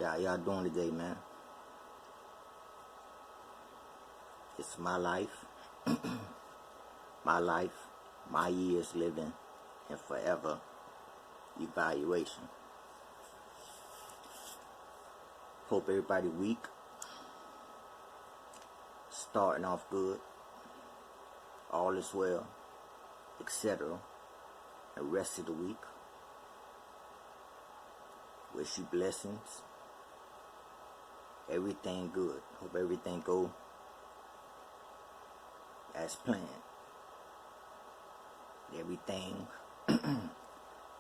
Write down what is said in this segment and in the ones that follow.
Yeah, y'all doing today, man? It's my life, my years living, and forever evaluation. Hope everybody week starting off good, all is well, etc. The rest of the week, wish you blessings, everything good. Hope everything go as planned.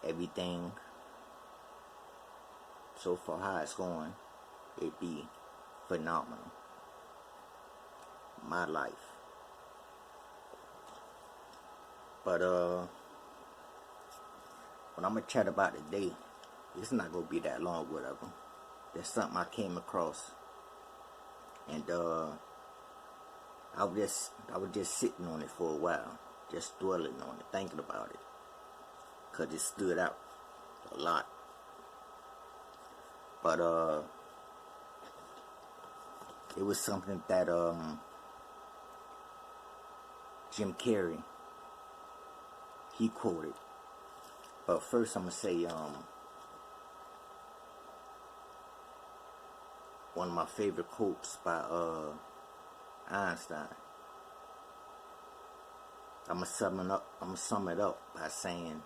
Everything so far how it's going, it be phenomenal. My life. But what I'm gonna chat about today, it's not gonna be that long, whatever. There's something I came across, and I was just sitting on it for a while, just dwelling on it, thinking about it, cause it stood out a lot. But it was something that Jim Carrey, he quoted. But first I'm gonna say one of my favorite quotes by Einstein. I'm gonna sum it up by saying,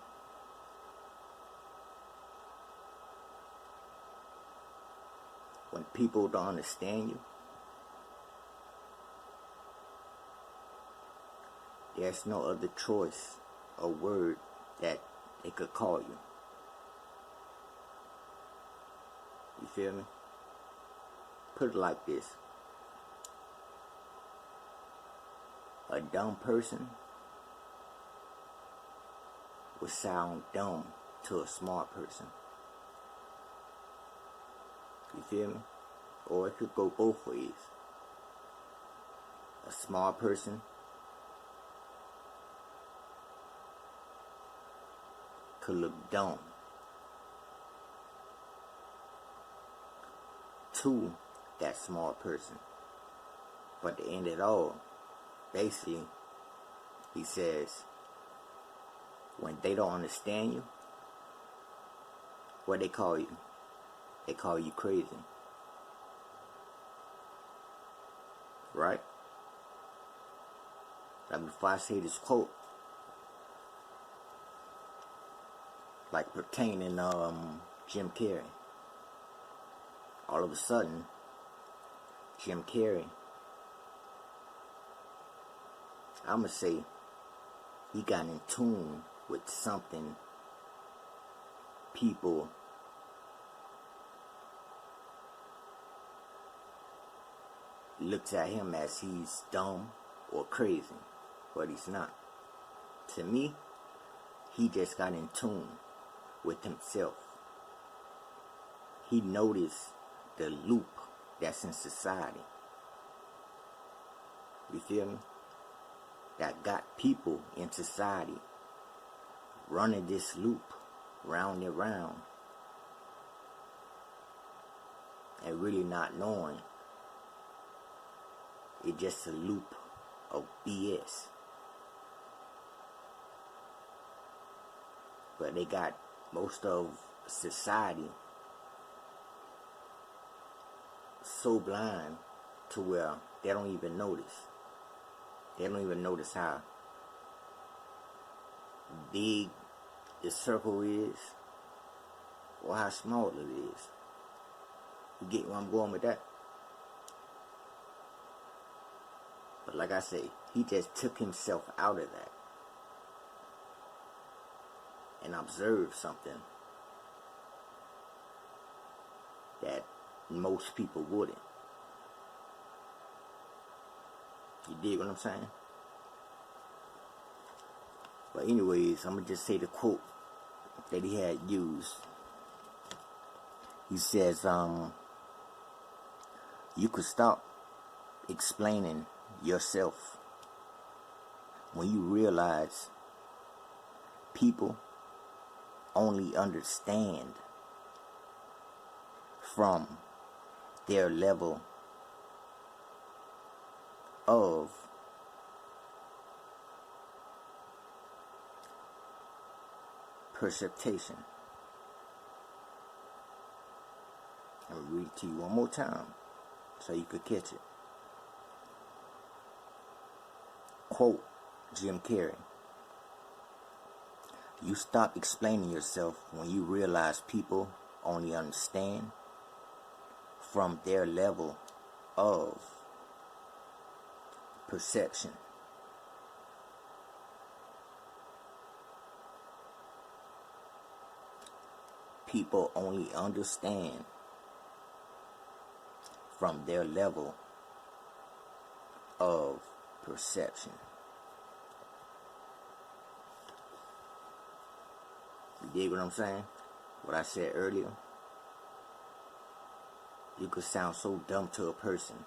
when people don't understand you, there's no other choice or word that they could call you. You feel me? Put it like this. A dumb person would sound dumb to a smart person. You feel me? Or it could go both ways. A smart person could look dumb to that smart person. But to end it all, basically, he says, when they don't understand you, what they call you? They call you crazy. Right? Now before I say this quote, like pertaining Jim Carrey, all of a sudden Jim Carrey, I'ma say he got in tune with something people looks at him as he's dumb or crazy, but he's not. To me, he just got in tune with himself. He noticed the loop that's in society. You feel me? That got people in society running this loop round and round and really not knowing it's just a loop of BS. But they got most of society so blind to where they don't even notice. They don't even notice how big the circle is or how small it is. You get where I'm going with that? But like I say, he just took himself out of that and observed something that most people wouldn't. You dig what I'm saying? But anyways, I'm gonna just say the quote that he had used. He says, you could stop explaining yourself when you realize people only understand from their level of perception. I'm going to read it to you one more time so you could catch it. Quote Jim Carrey: "You stop explaining yourself when you realize people only understand from their level of perception." People only understand from their level of perception. You dig what I'm saying? What I said earlier? You could sound so dumb to a person.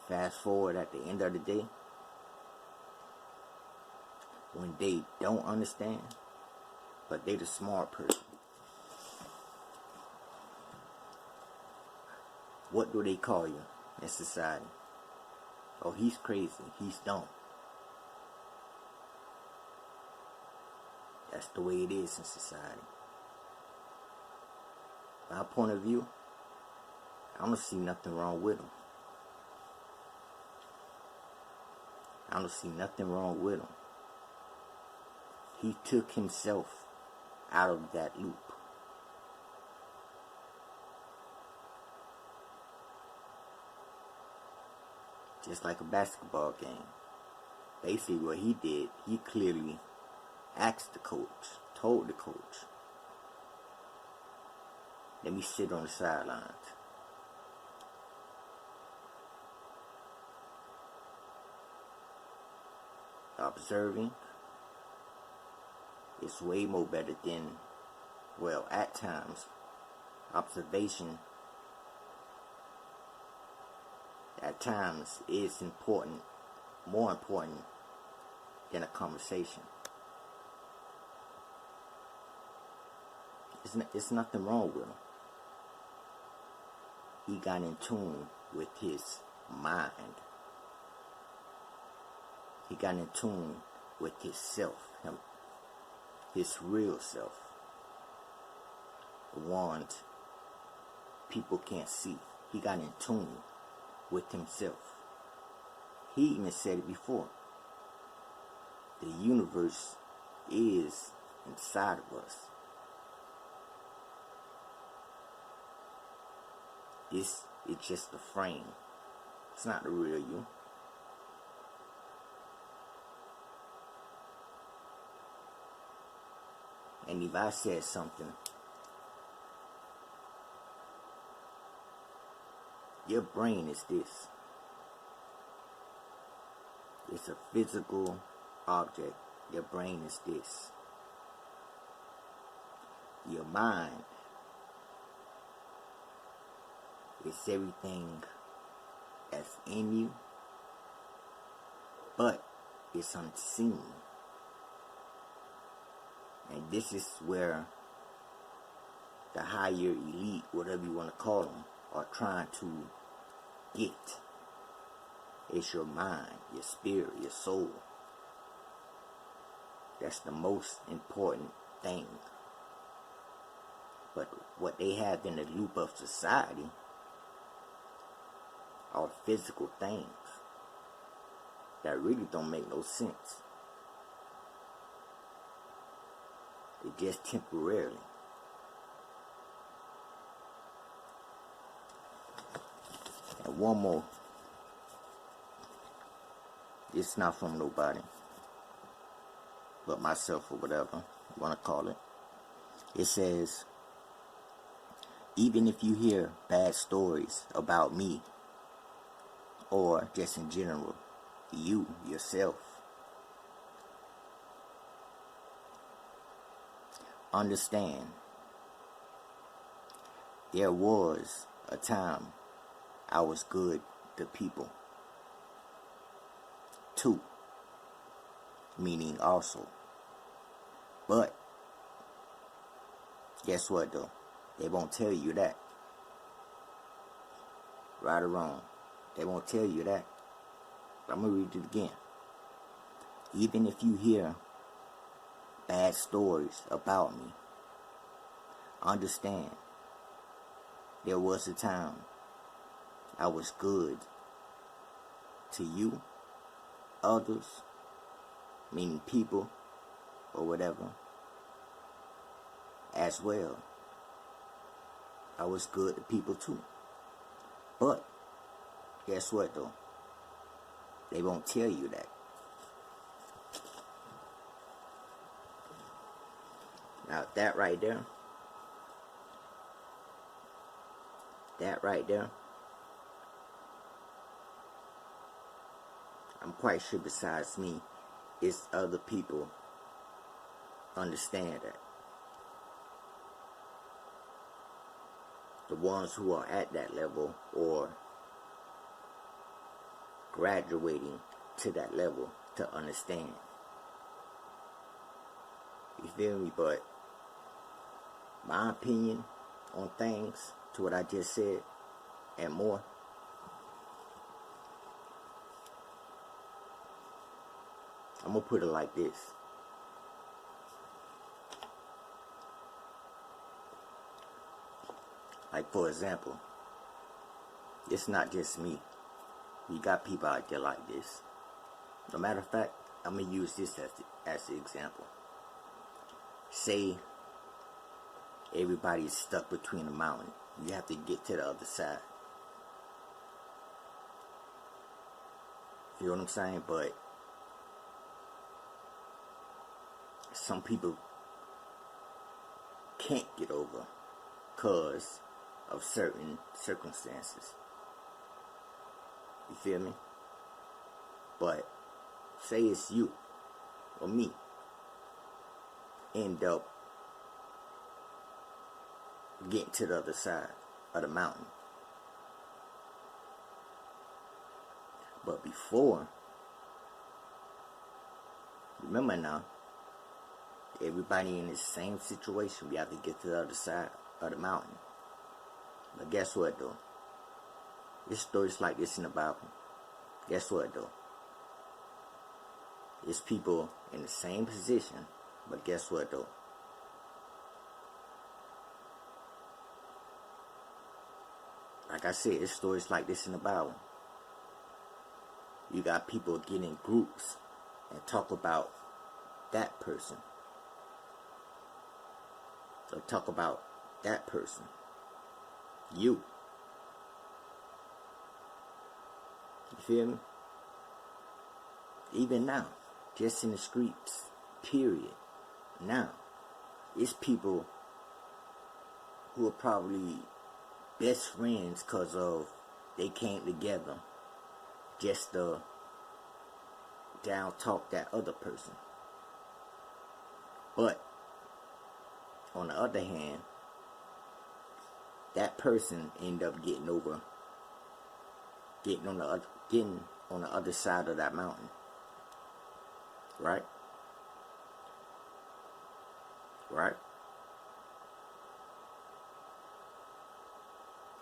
Fast forward at the end of the day, when they don't understand, but they the smart person. What do they call you in society? Oh, he's crazy. He's dumb. That's the way it is in society. My point of view, I don't see nothing wrong with him. I don't see nothing wrong with him. He took himself out of that loop. Just like a basketball game. Basically what he did, he clearly asked the coach, told the coach, let me sit on the sidelines. Observing is way more better than, well, at times, observation at times is important, more important than a conversation. It's nothing wrong with him. He got in tune with his mind. He got in tune with his self, his real self. The ones people can't see. He got in tune with himself. He even said it before. The universe is inside of us. This is just a frame. It's not the real you. And if I said something, your brain is this. It's a physical object. Your brain is this. Your mind is everything that's in you, but it's unseen. And this is where the higher elite, whatever you want to call them, are trying to get. It's your mind, your spirit, your soul. That's the most important thing. But what they have in the loop of society are physical things that really don't make no sense. They're just temporarily. And one more. It's not from nobody but myself or whatever you want to call it. It says, even if you hear bad stories about me, or just in general, you, yourself, understand, there was a time I was good to people. 2, meaning also. But Guess what though? They won't tell you that. Right or wrong. They won't tell you that. I'm going to read it again. Even if you hear bad stories about me, understand there was a time I was good to you, others, meaning people or whatever, as well. I was good to people too. But guess what though? They won't tell you that. Now that right there, I'm quite sure besides me, it's other people understand that. The ones who are at that level or graduating to that level to understand. You feel me? But my opinion on things, to what I just said and more, I'm gonna put it like this. Like, for example, it's not just me. You got people out there like this. No matter of fact, I'm gonna use this as the example. Say everybody's stuck between a mountain. You have to get to the other side. You know what I'm saying? But some people can't get over because of certain circumstances. You feel me? But say it's you or me end up getting to the other side of the mountain. But before, remember now, everybody in the same situation, we have to get to the other side of the mountain. But guess what though? There's stories like this in the Bible. Guess what though? It's people in the same position, but guess what though? Like I said, it's stories like this in the Bible. You got people get in groups and talk about that person. So talk about that person. You. You feel me? Even now, just in the streets, period. Now, it's people who are probably best friends because of they came together just to down talk that other person. But on the other hand, that person end up getting on the other side of that mountain. Right? Right?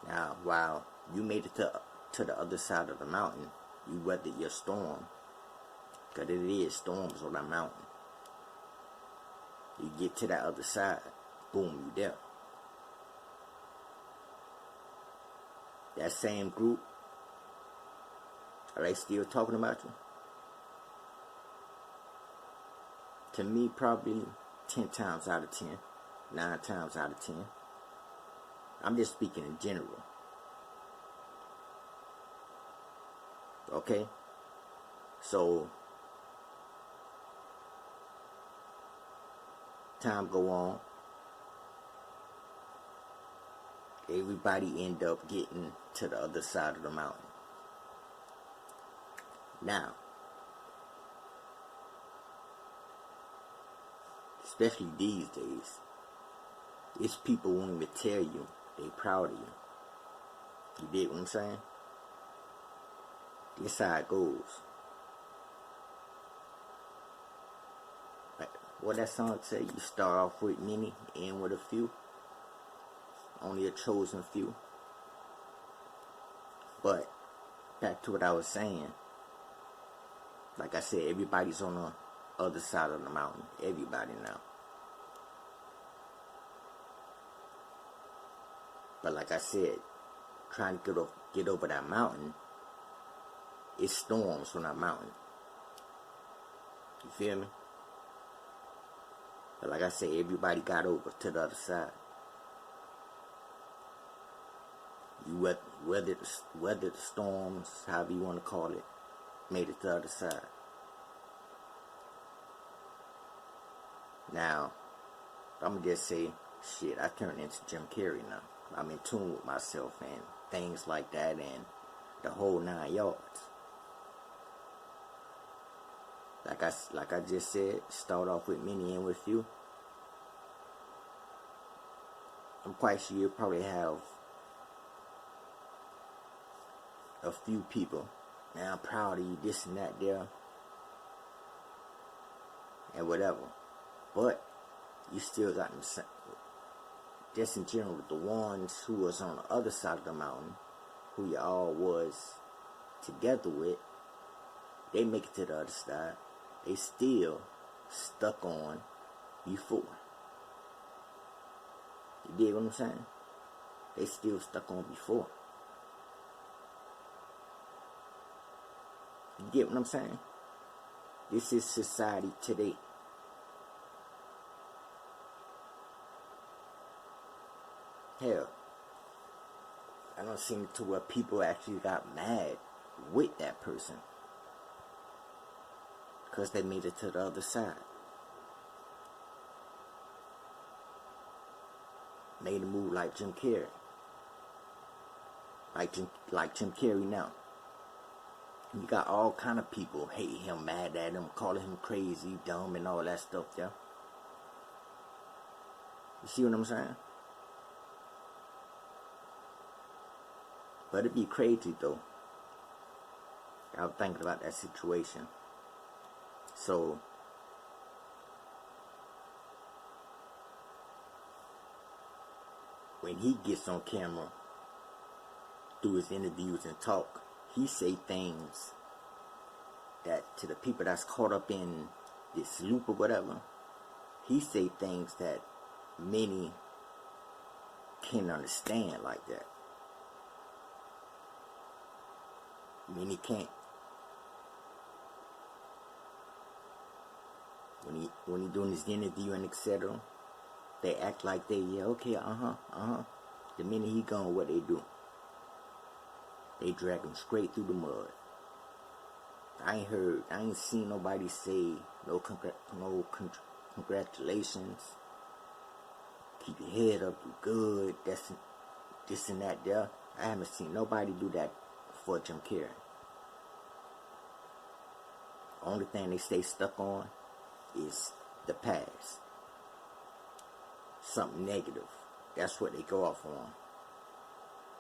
Now, while you made it to the other side of the mountain, you weathered your storm. Because it is storms on that mountain. You get to that other side, boom, you there. That same group, are they still talking about you? To me, probably 10 times out of 10, 9 times out of 10. I'm just speaking in general. Okay? So, time go on. Everybody end up getting to the other side of the mountain. Now, especially these days, it's people wanting to tell you they proud of you. You dig what I'm saying? This how it goes. Like what that song say, you start off with many, end with a few. only a chosen few. But back to what I was saying. Like I said, everybody's on the other side of the mountain. Everybody now. But like I said, trying to get over that mountain, it storms from that mountain. You feel me? But like I said, everybody got over to the other side. You weathered the storms, however you want to call it, made it to the other side. Now, I'm going to just say, shit, I turned into Jim Carrey now. I'm in tune with myself and things like that and the whole 9 yards. Like I just said, start off with many and with few. I'm quite sure you'll probably have a few people. Man, I'm proud of you, this and that there. And whatever. But you still got them, just in general, the ones who was on the other side of the mountain, who you all was together with, they make it to the other side. They still stuck on before. You dig what I'm saying? They still stuck on before. You get what I'm saying? This is society today. Hell, I don't see it to where people actually got mad with that person because they made it to the other side. Made a move like Jim Carrey. Like Jim Carrey now. You got all kind of people hating him, mad at him, calling him crazy, dumb, and all that stuff, yeah? You see what I'm saying? But it'd be crazy, though. I was thinking about that situation. So, when he gets on camera, do his interviews and talk, he say things that to the people that's caught up in this loop or whatever, he say things that many can't understand like that. Many can't. When he doing his interview and etc., they act like they, yeah, okay, The minute he gone, what they do? They drag him straight through the mud. I ain't seen nobody say no congratulations. Keep your head up, you good. That's this and that there. I haven't seen nobody do that for Jim Carrey. Only thing they stay stuck on is the past. Something negative. That's what they go off on.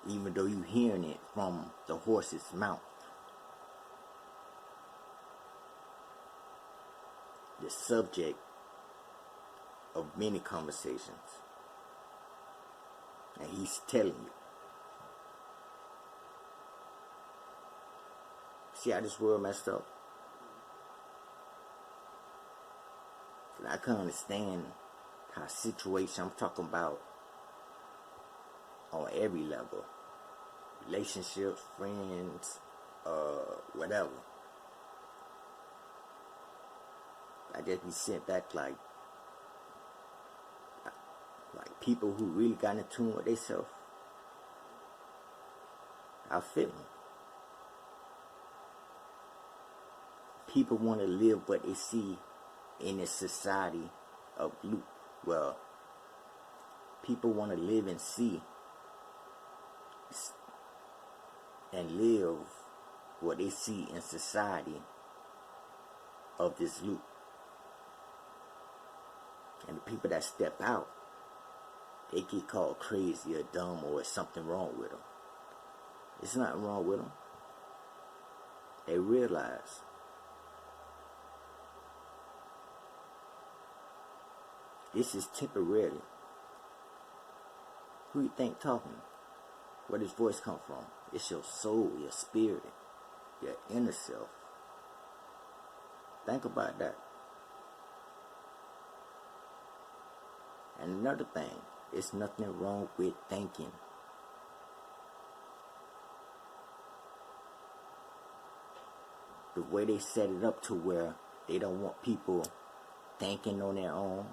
Even though you hearing it from the horse's mouth. The subject of many conversations. And he's telling you. See how this world messed up? I can understand how situation I'm talking about on every level. Relationships, friends, whatever. I just be sitting back like people who really got in tune with themselves. I feel them. People want to live what they see in a society of loop. Well, people want to live and see and live what they see in society of this loop. And the people that step out, they get called crazy or dumb or something wrong with them. There's nothing wrong with them. They realize this is temporary. Who you think talking? Where does voice come from? It's your soul, your spirit, your inner self. Think about that. And another thing, it's nothing wrong with thinking. The way they set it up to where they don't want people thinking on their own.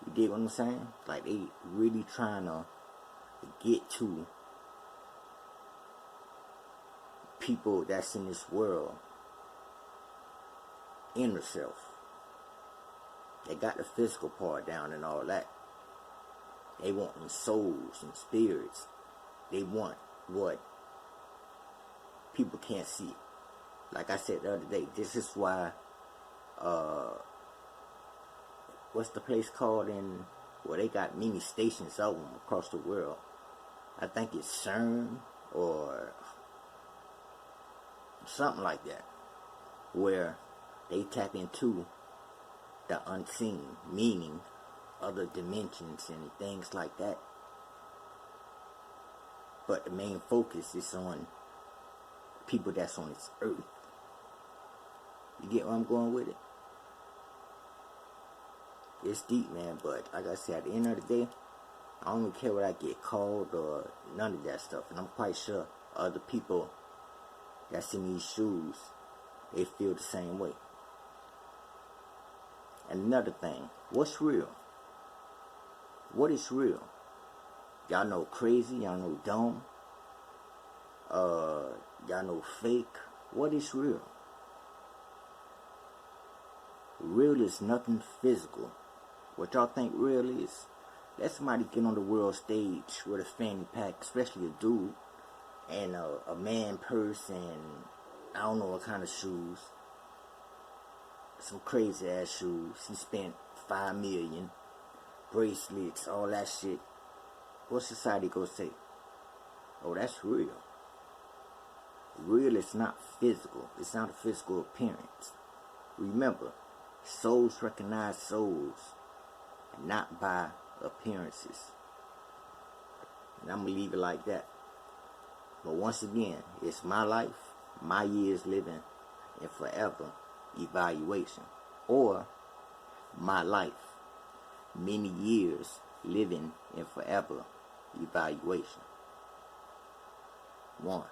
You get what I'm saying? Like they really trying to get to people that's in this world, inner self. They got the physical part down and all that. They want souls and spirits. They want what people can't see. Like I said the other day, this is why what's the place called in where they got many stations of them across the world? I think it's CERN or something like that, where they tap into the unseen, meaning other dimensions and things like that. But the main focus is on people that's on this earth. You get where I'm going with it? It's deep, man, but like I said, at the end of the day, I don't even care what I get called or none of that stuff. And I'm quite sure other people that's in these shoes, they feel the same way. And another thing, what's real? What is real? Y'all know crazy, y'all know dumb, y'all know fake. What is real? Real is nothing physical. What y'all think real is? Let somebody get on the world stage with a fanny pack, especially a dude, and a man purse and I don't know what kind of shoes. Some crazy ass shoes. He spent $5 million, bracelets, all that shit. What society gonna say? Oh, that's real. Real is not physical. It's not a physical appearance. Remember, souls recognize souls, and not by appearances. And I'm gonna leave it like that. But once again, it's my life, my years living, and forever evaluation. Or my life, many years living and forever evaluation. 1.